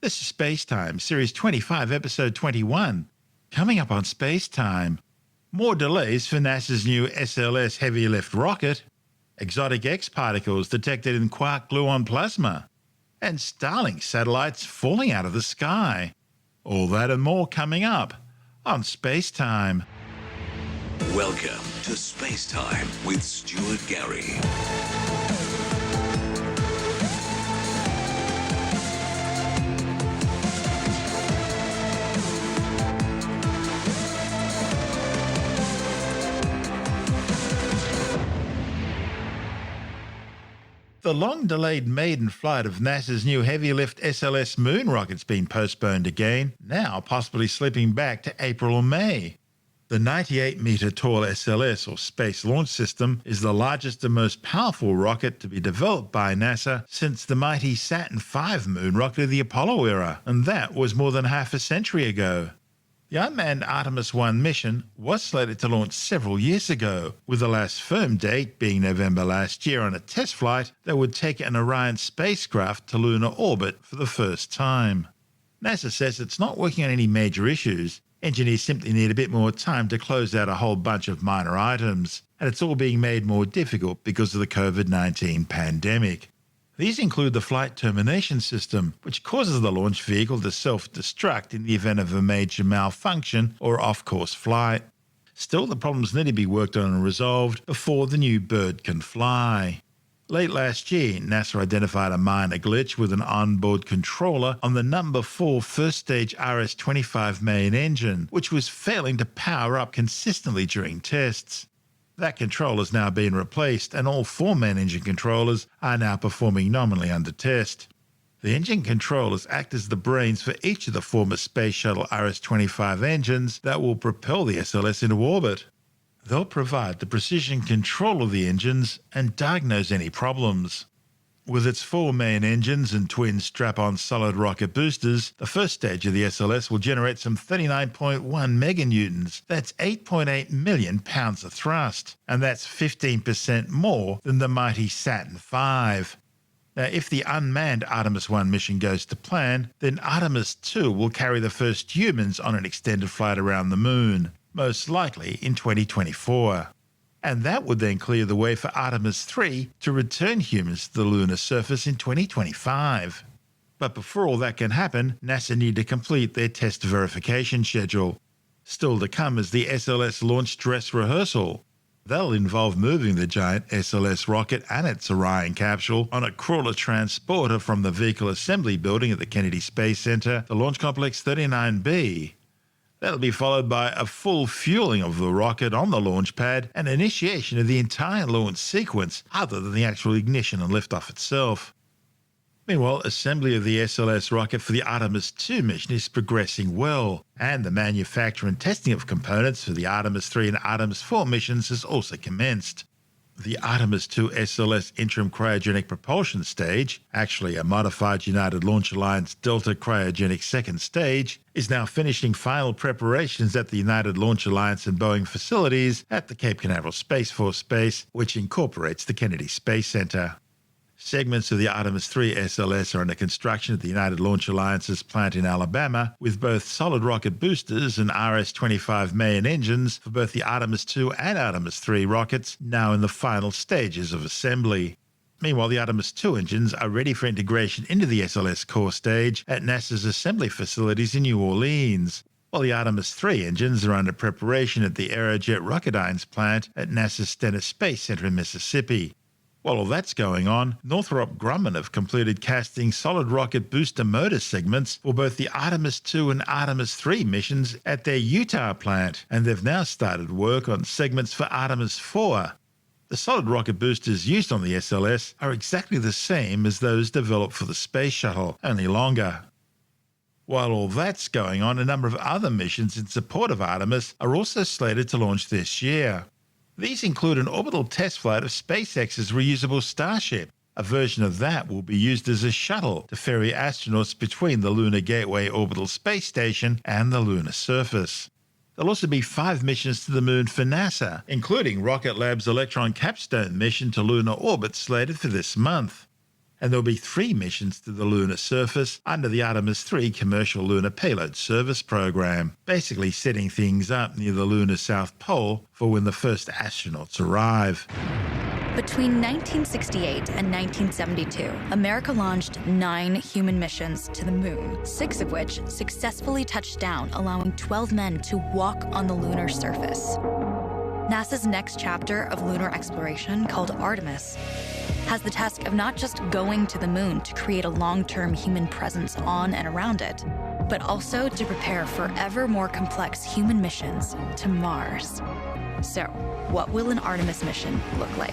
This is SpaceTime, Series 25, Episode 21. Coming up on SpaceTime, more delays for NASA's new SLS heavy lift rocket, exotic X particles detected in quark-gluon plasma, and Starlink satellites falling out of the sky. All that and more coming up on SpaceTime. Welcome to SpaceTime with Stuart Gary. The long-delayed maiden flight of NASA's new heavy-lift SLS Moon rocket's been postponed again, now possibly slipping back to April or May. The 98-metre tall SLS, or Space Launch System, is the largest and most powerful rocket to be developed by NASA since the mighty Saturn V moon rocket of the Apollo era, and that was more than half a century ago. The unmanned Artemis 1 mission was slated to launch several years ago, with the last firm date being November last year on a test flight that would take an Orion spacecraft to lunar orbit for the first time. NASA says it's not working on any major issues. Engineers simply need a bit more time to close out a whole bunch of minor items, and it's all being made more difficult because of the COVID-19 pandemic. These include the flight termination system, which causes the launch vehicle to self-destruct in the event of a major malfunction or off-course flight. Still, the problems need to be worked on and resolved before the new bird can fly. Late last year, NASA identified a minor glitch with an onboard controller on the number 4 first-stage RS-25 main engine, which was failing to power up consistently during tests. That control has now been replaced, and all 4 main engine controllers are now performing nominally under test. The engine controllers act as the brains for each of the former Space Shuttle RS-25 engines that will propel the SLS into orbit. They'll provide the precision control of the engines and diagnose any problems. With its 4 main engines and twin strap-on solid rocket boosters, the first stage of the SLS will generate some 39.1 meganewtons. That's 8.8 million pounds of thrust, and that's 15% more than the mighty Saturn V. Now, if the unmanned Artemis 1 mission goes to plan, then Artemis 2 will carry the first humans on an extended flight around the Moon, most likely in 2024. And that would then clear the way for Artemis 3 to return humans to the lunar surface in 2025. But before all that can happen, NASA need to complete their test verification schedule. Still to come is the SLS launch dress rehearsal. That'll involve moving the giant SLS rocket and its Orion capsule on a crawler transporter from the Vehicle Assembly Building at the Kennedy Space Center to Launch Complex 39B. That'll be followed by a full fueling of the rocket on the launch pad and initiation of the entire launch sequence other than the actual ignition and liftoff itself. Meanwhile, assembly of the SLS rocket for the Artemis 2 mission is progressing well, and the manufacture and testing of components for the Artemis 3 and Artemis 4 missions has also commenced. The Artemis 2 SLS interim cryogenic propulsion stage, actually a modified United Launch Alliance Delta cryogenic second stage, is now finishing final preparations at the United Launch Alliance and Boeing facilities at the Cape Canaveral Space Force Base, which incorporates the Kennedy Space Center. Segments of the Artemis 3 SLS are under construction at the United Launch Alliance's plant in Alabama, with both solid rocket boosters and RS-25 main engines for both the Artemis 2 and Artemis 3 rockets now in the final stages of assembly. Meanwhile, the Artemis 2 engines are ready for integration into the SLS core stage at NASA's assembly facilities in New Orleans, while the Artemis 3 engines are under preparation at the Aerojet Rocketdyne's plant at NASA's Stennis Space Center in Mississippi. While all that's going on, Northrop Grumman have completed casting solid rocket booster motor segments for both the Artemis 2 and Artemis 3 missions at their Utah plant, and they've now started work on segments for Artemis 4. The solid rocket boosters used on the SLS are exactly the same as those developed for the Space Shuttle, only longer. While all that's going on, a number of other missions in support of Artemis are also slated to launch this year. These include an orbital test flight of SpaceX's reusable Starship. A version of that will be used as a shuttle to ferry astronauts between the Lunar Gateway Orbital Space Station and the lunar surface. There'll also be 5 missions to the Moon for NASA, including Rocket Lab's Electron Capstone mission to lunar orbit slated for this month. and there'll be 3 missions to the lunar surface under the Artemis 3 Commercial Lunar Payload Service program, basically setting things up near the lunar South Pole for when the first astronauts arrive. Between 1968 and 1972, America launched 9 human missions to the moon, 6 of which successfully touched down, allowing 12 men to walk on the lunar surface. NASA's next chapter of lunar exploration, called Artemis, has the task of not just going to the moon to create a long-term human presence on and around it, but also to prepare for ever more complex human missions to Mars. So, what will an Artemis mission look like?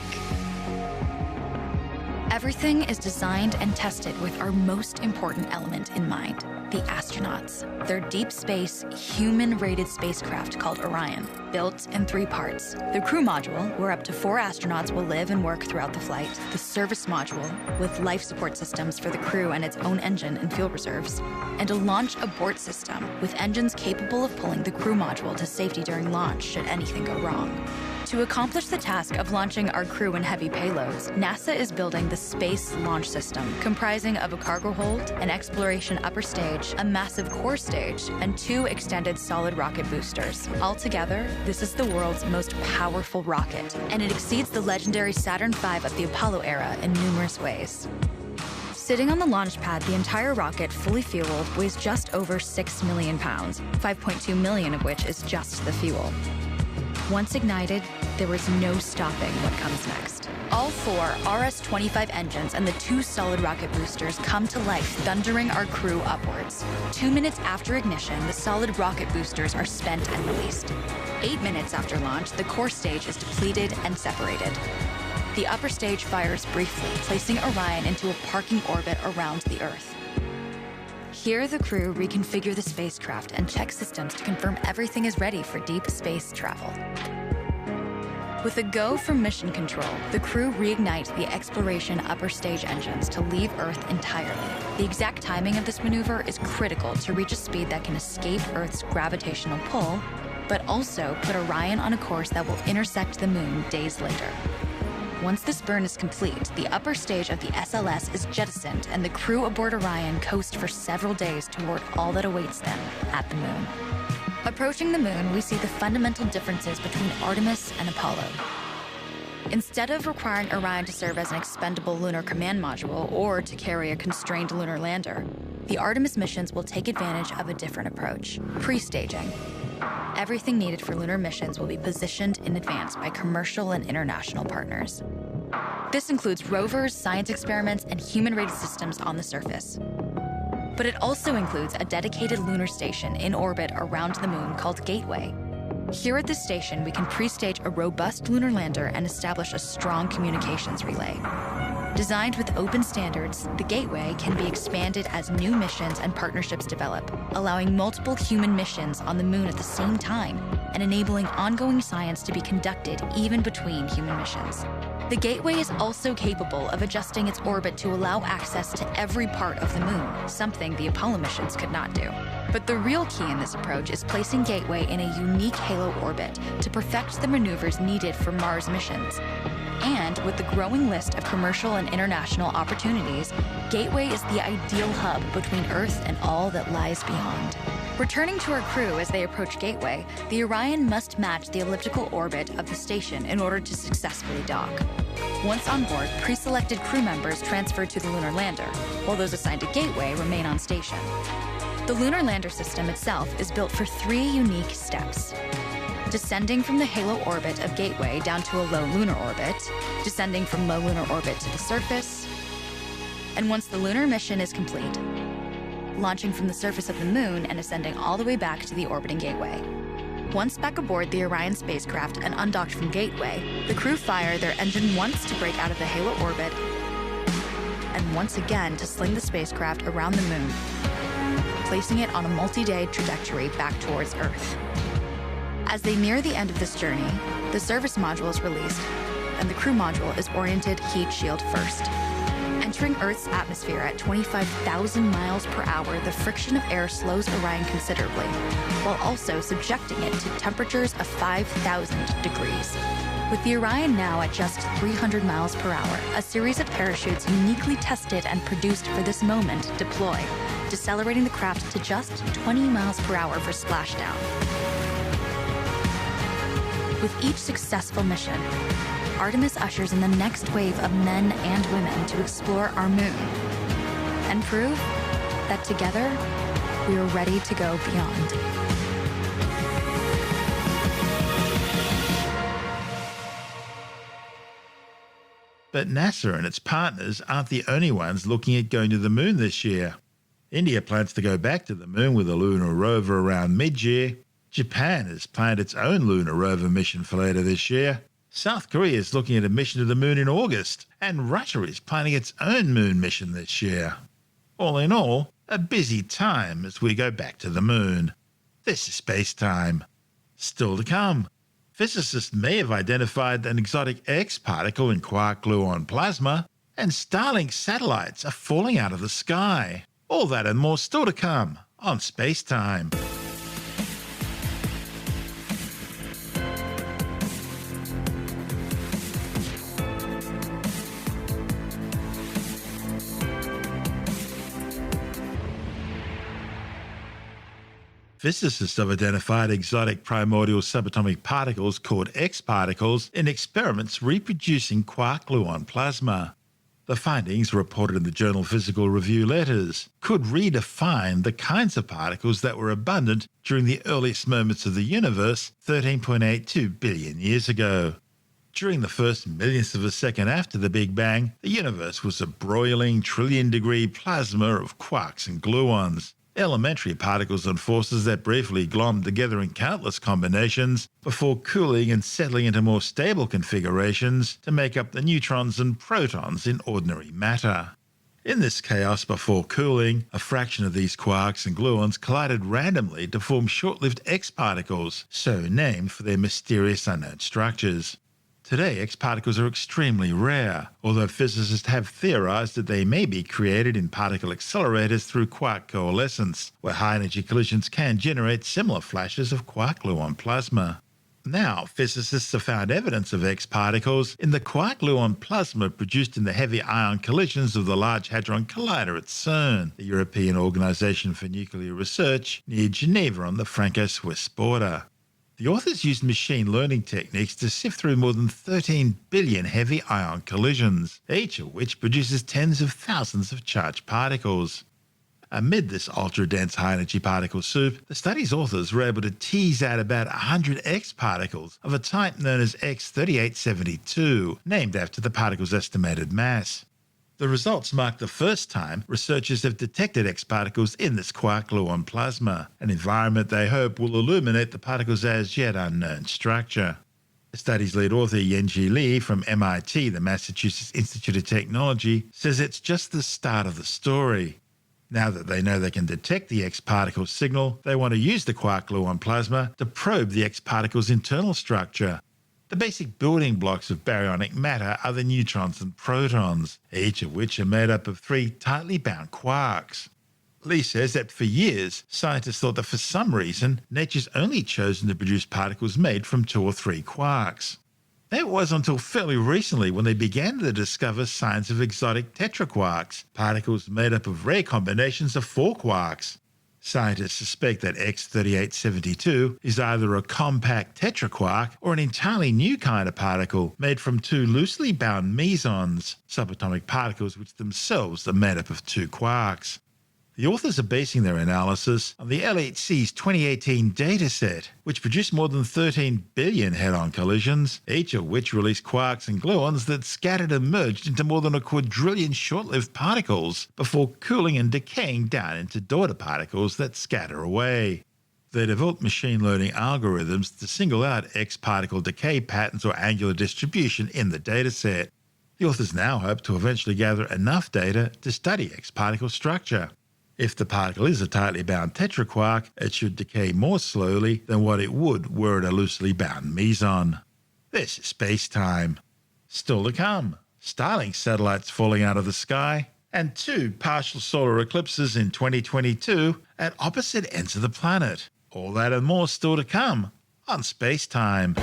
Everything is designed and tested with our most important element in mind, the astronauts. Their deep space, human-rated spacecraft called Orion, built in 3 parts. The crew module, where up to 4 astronauts will live and work throughout the flight. The service module, with life support systems for the crew and its own engine and fuel reserves. And a launch abort system, with engines capable of pulling the crew module to safety during launch should anything go wrong. To accomplish the task of launching our crew and heavy payloads, NASA is building the Space Launch System, comprising of a cargo hold, an exploration upper stage, a massive core stage, and 2 extended solid rocket boosters. Altogether, this is the world's most powerful rocket, and it exceeds the legendary Saturn V of the Apollo era in numerous ways. Sitting on the launch pad, the entire rocket, fully fueled, weighs just over 6 million pounds, 5.2 million of which is just the fuel. Once ignited, there is no stopping what comes next. All 4 RS-25 engines and the 2 solid rocket boosters come to life, thundering our crew upwards. 2 minutes after ignition, the solid rocket boosters are spent and released. 8 minutes after launch, the core stage is depleted and separated. The upper stage fires briefly, placing Orion into a parking orbit around the Earth. Here, the crew reconfigure the spacecraft and check systems to confirm everything is ready for deep space travel. With a go from mission control, the crew reignite the exploration upper stage engines to leave Earth entirely. The exact timing of this maneuver is critical to reach a speed that can escape Earth's gravitational pull, but also put Orion on a course that will intersect the moon days later. Once this burn is complete, the upper stage of the SLS is jettisoned and the crew aboard Orion coast for several days toward all that awaits them at the moon. Approaching the moon, we see the fundamental differences between Artemis and Apollo. Instead of requiring Orion to serve as an expendable lunar command module or to carry a constrained lunar lander, the Artemis missions will take advantage of a different approach: pre-staging. Everything needed for lunar missions will be positioned in advance by commercial and international partners. This includes rovers, science experiments, and human-rated systems on the surface. But it also includes a dedicated lunar station in orbit around the moon called Gateway. Here at this station, we can pre-stage a robust lunar lander and establish a strong communications relay. Designed with open standards, the Gateway can be expanded as new missions and partnerships develop, allowing multiple human missions on the moon at the same time and enabling ongoing science to be conducted even between human missions. The Gateway is also capable of adjusting its orbit to allow access to every part of the moon, something the Apollo missions could not do. But the real key in this approach is placing Gateway in a unique halo orbit to perfect the maneuvers needed for Mars missions. And with the growing list of commercial and international opportunities, Gateway is the ideal hub between Earth and all that lies beyond. Returning to our crew as they approach Gateway, the Orion must match the elliptical orbit of the station in order to successfully dock. Once on board, pre-selected crew members transfer to the lunar lander, while those assigned to Gateway remain on station. The lunar lander system itself is built for 3 unique steps: descending from the halo orbit of Gateway down to a low lunar orbit, descending from low lunar orbit to the surface, and once the lunar mission is complete, launching from the surface of the moon and ascending all the way back to the orbiting Gateway. Once back aboard the Orion spacecraft and undocked from Gateway, the crew fire their engine once to break out of the halo orbit, and once again to sling the spacecraft around the moon, placing it on a multi-day trajectory back towards Earth. As they near the end of this journey, the service module is released, and the crew module is oriented heat shield first. Entering Earth's atmosphere at 25,000 miles per hour, the friction of air slows Orion considerably, while also subjecting it to temperatures of 5,000 degrees. With the Orion now at just 300 miles per hour, a series of parachutes uniquely tested and produced for this moment deploy, decelerating the craft to just 20 miles per hour for splashdown. With each successful mission, Artemis ushers in the next wave of men and women to explore our moon and prove that together we are ready to go beyond. But NASA and its partners aren't the only ones looking at going to the moon this year. India plans to go back to the moon with a lunar rover around mid-year. Japan has planned its own lunar rover mission for later this year. South Korea is looking at a mission to the moon in August. And Russia is planning its own moon mission this year. All in all, a busy time as we go back to the moon. This is SpaceTime. Still to come. Physicists may have identified an exotic X particle in quark-gluon plasma, and Starlink satellites are falling out of the sky. All that and more still to come on SpaceTime. Physicists have identified exotic primordial subatomic particles called X particles in experiments reproducing quark-gluon plasma. The findings, reported in the journal Physical Review Letters, could redefine the kinds of particles that were abundant during the earliest moments of the universe 13.82 billion years ago. During the first millionth of a second after the Big Bang, the universe was a broiling trillion-degree plasma of quarks and gluons, elementary particles and forces that briefly glommed together in countless combinations before cooling and settling into more stable configurations to make up the neutrons and protons in ordinary matter. In this chaos before cooling, a fraction of these quarks and gluons collided randomly to form short-lived X particles, so named for their mysterious unknown structures. Today, X particles are extremely rare, although physicists have theorized that they may be created in particle accelerators through quark coalescence, where high-energy collisions can generate similar flashes of quark-gluon plasma. Now, physicists have found evidence of X particles in the quark-gluon plasma produced in the heavy ion collisions of the Large Hadron Collider at CERN, the European Organization for Nuclear Research, near Geneva on the Franco-Swiss border. The authors used machine learning techniques to sift through more than 13 billion heavy ion collisions, each of which produces tens of thousands of charged particles. Amid this ultra-dense high-energy particle soup, the study's authors were able to tease out about 100 X particles of a type known as X3872, named after the particle's estimated mass. The results mark the first time researchers have detected X particles in this quark-gluon plasma, an environment they hope will illuminate the particle's as-yet unknown structure. The study's lead author Yenji Li from MIT, the Massachusetts Institute of Technology, says it's just the start of the story. Now that they know they can detect the X particle signal, they want to use the quark-gluon plasma to probe the X particle's internal structure. The basic building blocks of baryonic matter are the neutrons and protons, each of which are made up of three tightly bound quarks. Lee says that for years, scientists thought that for some reason, nature's only chosen to produce particles made from 2 or 3 quarks. That was until fairly recently when they began to discover signs of exotic tetraquarks, particles made up of rare combinations of 4 quarks. Scientists suspect that X3872 is either a compact tetraquark or an entirely new kind of particle made from 2 loosely bound mesons, subatomic particles which themselves are made up of 2 quarks. The authors are basing their analysis on the LHC's 2018 dataset, which produced more than 13 billion head-on collisions, each of which released quarks and gluons that scattered and merged into more than a quadrillion short-lived particles before cooling and decaying down into daughter particles that scatter away. They developed machine learning algorithms to single out X particle decay patterns or angular distribution in the dataset. The authors now hope to eventually gather enough data to study X particle structure. If the particle is a tightly bound tetraquark, it should decay more slowly than what it would were it a loosely bound meson. This is SpaceTime. Still to come, Starlink satellites falling out of the sky, and 2 partial solar eclipses in 2022 at opposite ends of the planet. All that and more still to come on SpaceTime.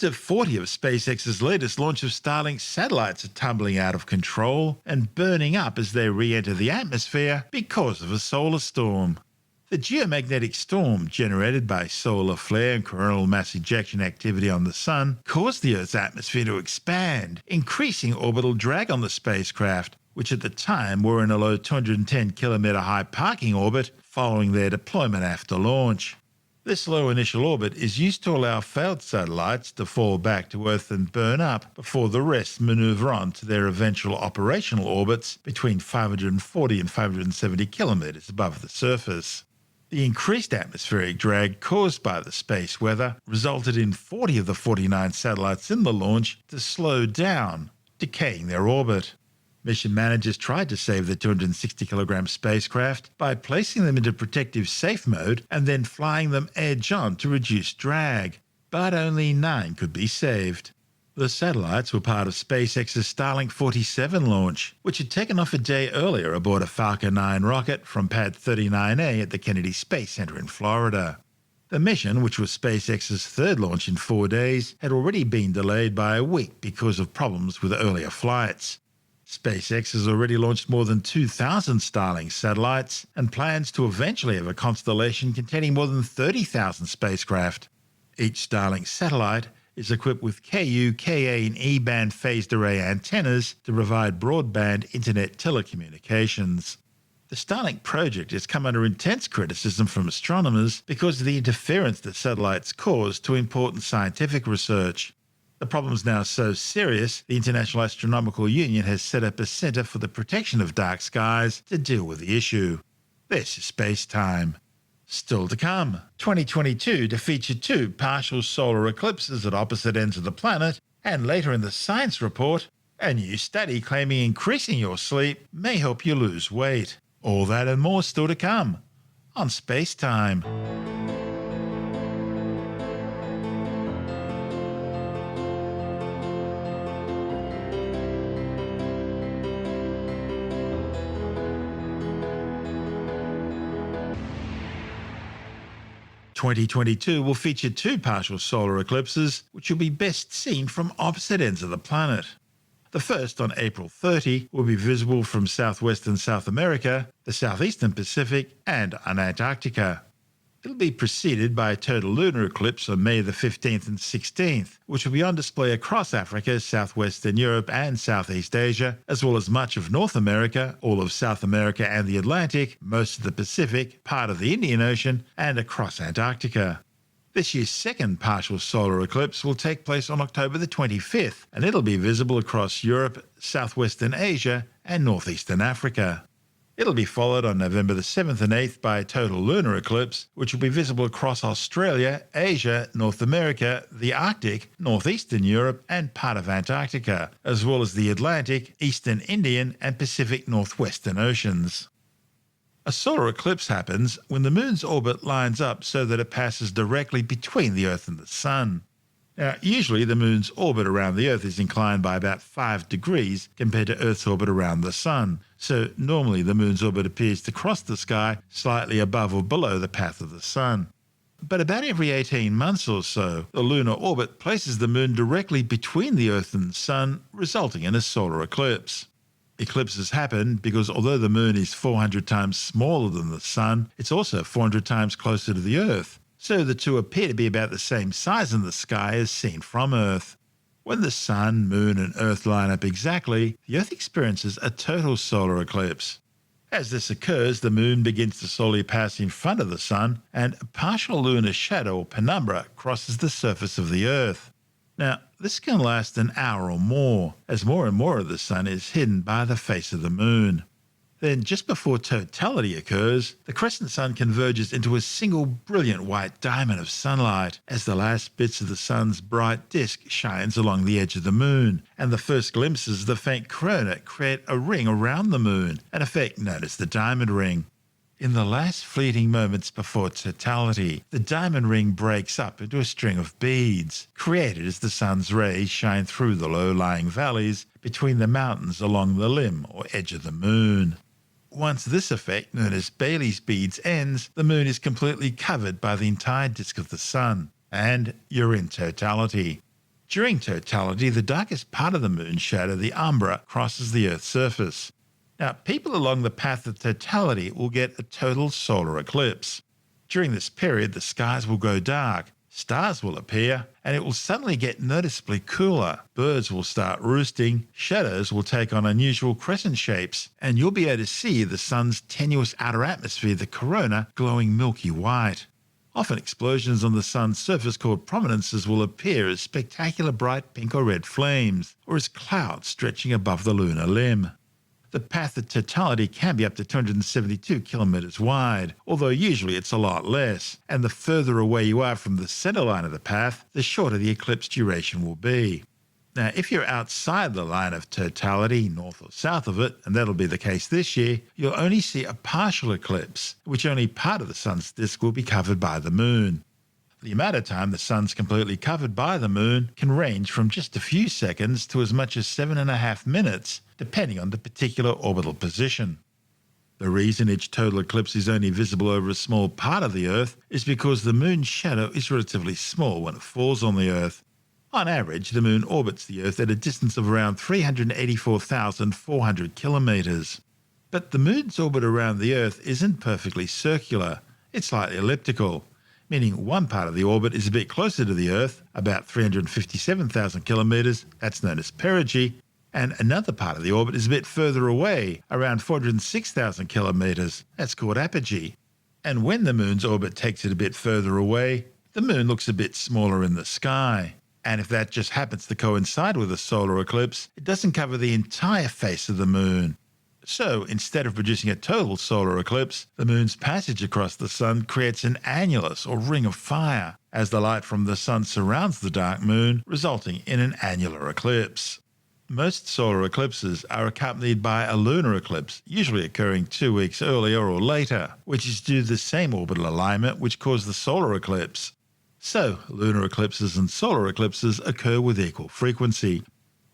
to 40 of SpaceX's latest launch of Starlink satellites are tumbling out of control and burning up as they re-enter the atmosphere because of a solar storm. The geomagnetic storm generated by solar flare and coronal mass ejection activity on the Sun caused the Earth's atmosphere to expand, increasing orbital drag on the spacecraft, which at the time were in a low 210-kilometre high parking orbit following their deployment after launch. This low initial orbit is used to allow failed satellites to fall back to Earth and burn up before the rest maneuver on to their eventual operational orbits between 540 and 570 kilometres above the surface. The increased atmospheric drag caused by the space weather resulted in 40 of the 49 satellites in the launch to slow down, decaying their orbit. Mission managers tried to save the 260-kilogram spacecraft by placing them into protective safe mode and then flying them edge-on to reduce drag, but only 9 could be saved. The satellites were part of SpaceX's Starlink 47 launch, which had taken off a day earlier aboard a Falcon 9 rocket from Pad 39A at the Kennedy Space Center in Florida. The mission, which was SpaceX's third launch in 4 days, had already been delayed by a week because of problems with earlier flights. SpaceX has already launched more than 2,000 Starlink satellites and plans to eventually have a constellation containing more than 30,000 spacecraft. Each Starlink satellite is equipped with Ku, Ka and E-band phased array antennas to provide broadband internet telecommunications. The Starlink project has come under intense criticism from astronomers because of the interference that satellites cause to important scientific research. The problem is now so serious, the International Astronomical Union has set up a Centre for the Protection of Dark Skies to deal with the issue. This is SpaceTime. Still to come, 2022 to feature 2 partial solar eclipses at opposite ends of the planet, and later in the science report, a new study claiming increasing your sleep may help you lose weight. All that and more still to come on SpaceTime. 2022 will feature 2 partial solar eclipses, which will be best seen from opposite ends of the planet. The first, on April 30, will be visible from southwestern South America, the southeastern Pacific, and Antarctica. It'll be preceded by a total lunar eclipse on May the 15th and 16th, which will be on display across Africa, southwestern Europe, and Southeast Asia, as well as much of North America, all of South America and the Atlantic, most of the Pacific, part of the Indian Ocean, and across Antarctica. This year's second partial solar eclipse will take place on October the 25th, and it'll be visible across Europe, southwestern Asia, and northeastern Africa. It'll be followed on November the 7th and 8th by a total lunar eclipse, which will be visible across Australia, Asia, North America, the Arctic, northeastern Europe, and part of Antarctica, as well as the Atlantic, eastern Indian, and Pacific northwestern oceans. A solar eclipse happens when the Moon's orbit lines up so that it passes directly between the Earth and the Sun. Now, usually the Moon's orbit around the Earth is inclined by about 5 degrees compared to Earth's orbit around the Sun, so normally the Moon's orbit appears to cross the sky slightly above or below the path of the Sun. But about every 18 months or so, the lunar orbit places the Moon directly between the Earth and the Sun, resulting in a solar eclipse. Eclipses happen because although the Moon is 400 times smaller than the Sun, it's also 400 times closer to the Earth. So the two appear to be about the same size in the sky as seen from Earth. When the Sun, Moon and Earth line up exactly, the Earth experiences a total solar eclipse. As this occurs, the Moon begins to slowly pass in front of the Sun, and a partial lunar shadow or penumbra crosses the surface of the Earth. Now, this can last an hour or more, as more and more of the Sun is hidden by the face of the Moon. Then, just before totality occurs, the crescent sun converges into a single brilliant white diamond of sunlight as the last bits of the Sun's bright disk shines along the edge of the Moon, and the first glimpses of the faint corona create a ring around the Moon, an effect known as the diamond ring. In the last fleeting moments before totality, the diamond ring breaks up into a string of beads, created as the Sun's rays shine through the low-lying valleys between the mountains along the limb or edge of the Moon. Once this effect, known as Bailey's beads, ends, the Moon is completely covered by the entire disk of the Sun, and you're in totality. During totality, the darkest part of the moon's shadow, the umbra, crosses the Earth's surface. Now, people along the path of totality will get a total solar eclipse. During this period, the skies will go dark, stars will appear, and it will suddenly get noticeably cooler. Birds will start roosting, shadows will take on unusual crescent shapes, and you'll be able to see the sun's tenuous outer atmosphere, the corona, glowing milky white. Often explosions on the sun's surface called prominences will appear as spectacular bright pink or red flames, or as clouds stretching above the lunar limb. The path of totality can be up to 272 kilometres wide, although usually it's a lot less, and the further away you are from the centre line of the path, the shorter the eclipse duration will be. Now, if you're outside the line of totality, north or south of it, and that'll be the case this year, you'll only see a partial eclipse, which only part of the sun's disk will be covered by the moon. The amount of time the sun's completely covered by the moon can range from just a few seconds to as much as 7.5 minutes, depending on the particular orbital position. The reason each total eclipse is only visible over a small part of the Earth is because the moon's shadow is relatively small when it falls on the Earth. On average, the moon orbits the Earth at a distance of around 384,400 kilometres. But the moon's orbit around the Earth isn't perfectly circular, it's slightly elliptical, meaning one part of the orbit is a bit closer to the Earth, about 357,000 kilometres, that's known as perigee, and another part of the orbit is a bit further away, around 406,000 kilometres, that's called apogee. And when the moon's orbit takes it a bit further away, the moon looks a bit smaller in the sky. And if that just happens to coincide with a solar eclipse, it doesn't cover the entire face of the moon. So, instead of producing a total solar eclipse, the moon's passage across the sun creates an annulus or ring of fire, as the light from the sun surrounds the dark moon, resulting in an annular eclipse. Most solar eclipses are accompanied by a lunar eclipse, usually occurring 2 weeks earlier or later, which is due to the same orbital alignment which caused the solar eclipse. So, lunar eclipses and solar eclipses occur with equal frequency.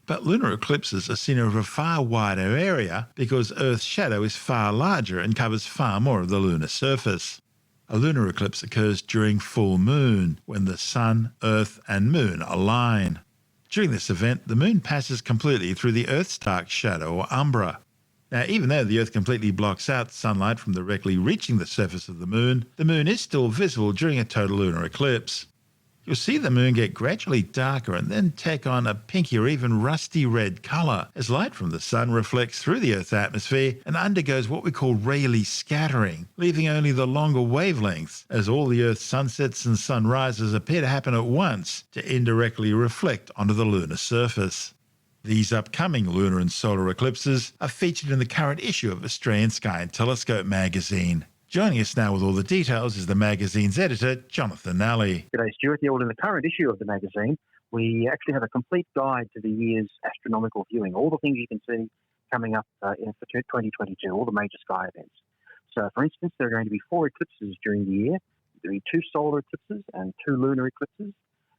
But lunar eclipses are seen over a far wider area because Earth's shadow is far larger and covers far more of the lunar surface. A lunar eclipse occurs during full moon, when the sun, Earth and moon align. During this event, the moon passes completely through the Earth's dark shadow or umbra. Now, even though the Earth completely blocks out sunlight from directly reaching the surface of the moon is still visible during a total lunar eclipse. You'll see the moon get gradually darker and then take on a pinky or even rusty red colour as light from the sun reflects through the Earth's atmosphere and undergoes what we call Rayleigh scattering, leaving only the longer wavelengths, as all the Earth's sunsets and sunrises appear to happen at once to indirectly reflect onto the lunar surface. These upcoming lunar and solar eclipses are featured in the current issue of Australian Sky and Telescope magazine. Joining us now with all the details is the magazine's editor, Jonathan Nally. G'day, Stuart. Yeah, well, in the current issue of the magazine, we actually have a complete guide to the year's astronomical viewing, all the things you can see coming up for 2022, all the major sky events. So, for instance, there are going to be 4 eclipses during the year. There will be 2 solar eclipses and 2 lunar eclipses.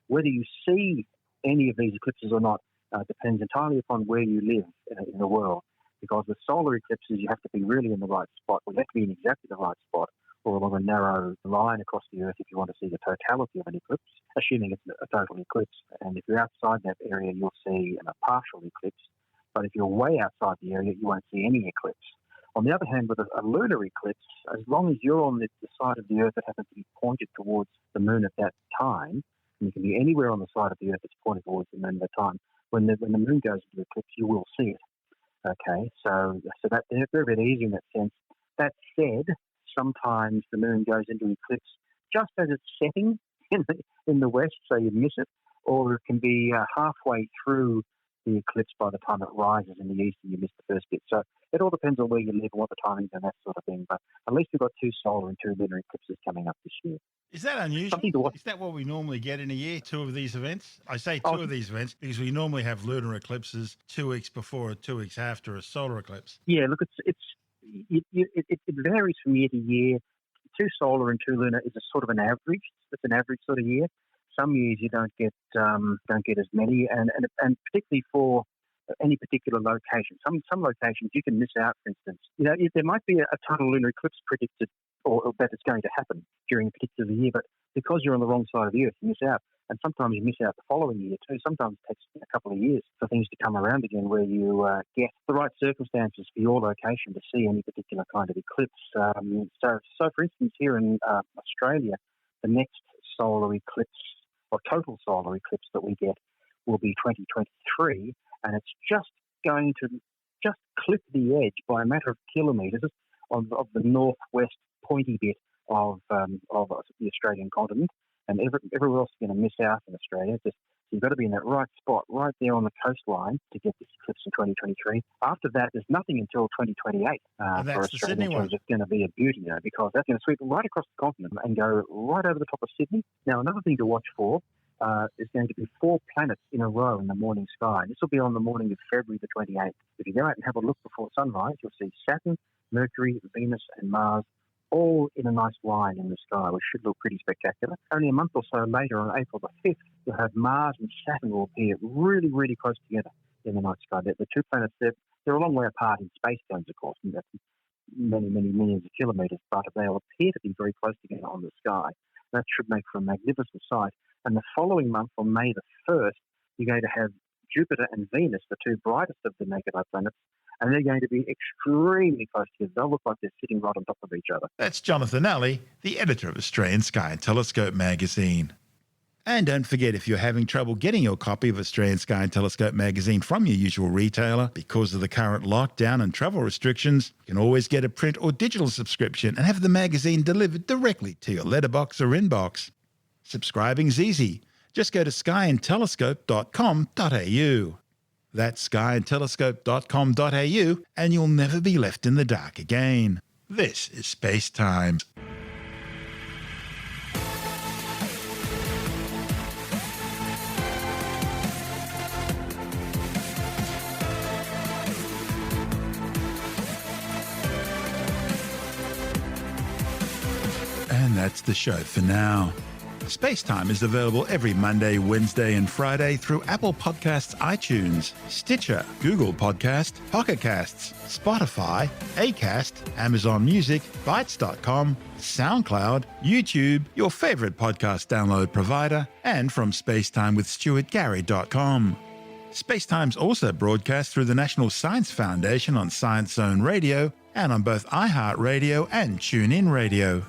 Whether you see any of these eclipses or not depends entirely upon where you live in the world, because with solar eclipses you have to be really in the right spot. Well, you have to be in exactly the right spot or along a narrow line across the Earth if you want to see the totality of an eclipse, assuming it's a total eclipse. And if you're outside that area, you'll see a partial eclipse. But if you're way outside the area, you won't see any eclipse. On the other hand, with a lunar eclipse, as long as you're on the side of the Earth that happens to be pointed towards the moon at that time, and you can be anywhere on the side of the Earth that's pointed towards the moon at that time, when the moon goes into eclipse, you will see it. Okay, so that they're very, very easy in that sense. That said, sometimes the moon goes into eclipse just as it's setting in the west, so you miss it, or it can be halfway through the eclipse by the time it rises in the east and you miss the first bit. So it all depends on where you live and what the timing is and that sort of thing. But at least we've got 2 solar and 2 lunar eclipses coming up this year. Is that unusual? Is that what we normally get in a year, 2 of these events? I say 2 of these events because we normally have lunar eclipses 2 weeks before or 2 weeks after a solar eclipse. Yeah, look, it varies from year to year. 2 solar and 2 lunar is a sort of an average. It's an average sort of year. Some years you don't get as many, and particularly for any particular location. Some locations you can miss out. For instance, there might be a total lunar eclipse predicted or that it's going to happen during a particular year. But because you're on the wrong side of the Earth, you miss out. And sometimes you miss out the following year too. Sometimes it takes a couple of years for things to come around again where you get the right circumstances for your location to see any particular kind of eclipse. So for instance, here in Australia, the next solar eclipse, or total solar eclipse that we get, will be 2023, and it's just going to just clip the edge by a matter of kilometres of the northwest pointy bit of the Australian continent, and everywhere else is going to miss out in Australia. So you've got to be in that right spot, right there on the coastline, to get this eclipse in 2023. After that, there's nothing until 2028 for Australia. So it's going to be a beauty, because that's going to sweep right across the continent and go right over the top of Sydney. Now, another thing to watch for is going to be 4 planets in a row in the morning sky. This will be on the morning of February the 28th. If you go out and have a look before sunrise, you'll see Saturn, Mercury, Venus, and Mars all in a nice line in the sky, which should look pretty spectacular. Only a month or so later, on April the 5th, you'll have Mars and Saturn will appear really, really close together in the night sky. The two planets, they're a long way apart in space terms, of course, and that's many, many millions of kilometres, but they'll appear to be very close together on the sky. That should make for a magnificent sight. And the following month, on May the 1st, you're going to have Jupiter and Venus, the two brightest of the naked eye planets, and they're going to be extremely close together. They'll look like they're sitting right on top of each other. That's Jonathan Alley, the editor of Australian Sky and Telescope magazine. And don't forget, if you're having trouble getting your copy of Australian Sky and Telescope magazine from your usual retailer because of the current lockdown and travel restrictions, you can always get a print or digital subscription and have the magazine delivered directly to your letterbox or inbox. Subscribing's easy. Just go to skyandtelescope.com.au. That's skyandtelescope.com.au, and you'll never be left in the dark again. This is Space Time. And that's the show for now. SpaceTime is available every Monday, Wednesday and Friday through Apple Podcasts, iTunes, Stitcher, Google Podcast, Pocket Casts, Spotify, Acast, Amazon Music, Bytes.com, SoundCloud, YouTube, your favourite podcast download provider, and from spacetimewithstuartgary.com. SpaceTime's also broadcast through the National Science Foundation on Science Zone Radio and on both iHeartRadio and TuneIn Radio.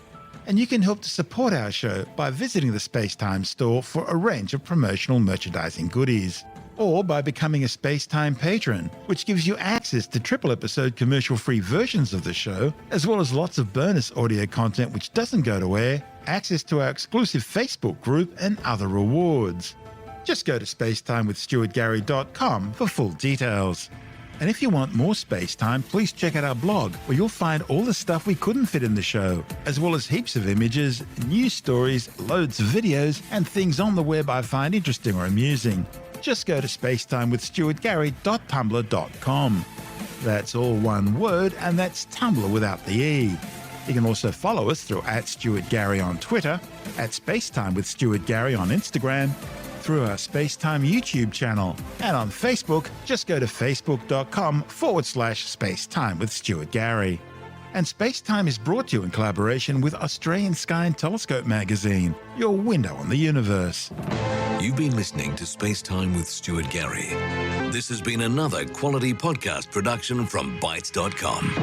And you can help to support our show by visiting the SpaceTime store for a range of promotional merchandising goodies, or by becoming a SpaceTime patron, which gives you access to triple-episode commercial-free versions of the show, as well as lots of bonus audio content which doesn't go to air, access to our exclusive Facebook group, and other rewards. Just go to spacetimewithstuartgary.com for full details. And if you want more space time, please check out our blog, where you'll find all the stuff we couldn't fit in the show, as well as heaps of images, news stories, loads of videos, and things on the web I find interesting or amusing. Just go to spacetimewithstuartgary.tumblr.com. That's all one word, and that's Tumblr without the E. You can also follow us through @StuartGary on Twitter, @SpaceTimeWithStuartGary on Instagram, through our SpaceTime YouTube channel, and on Facebook, just go to facebook.com/SpaceTime with Stuart Gary. And SpaceTime is brought to you in collaboration with Australian Sky and Telescope magazine, your window on the universe. You've been listening to SpaceTime with Stuart Gary. This has been another quality podcast production from Bytes.com.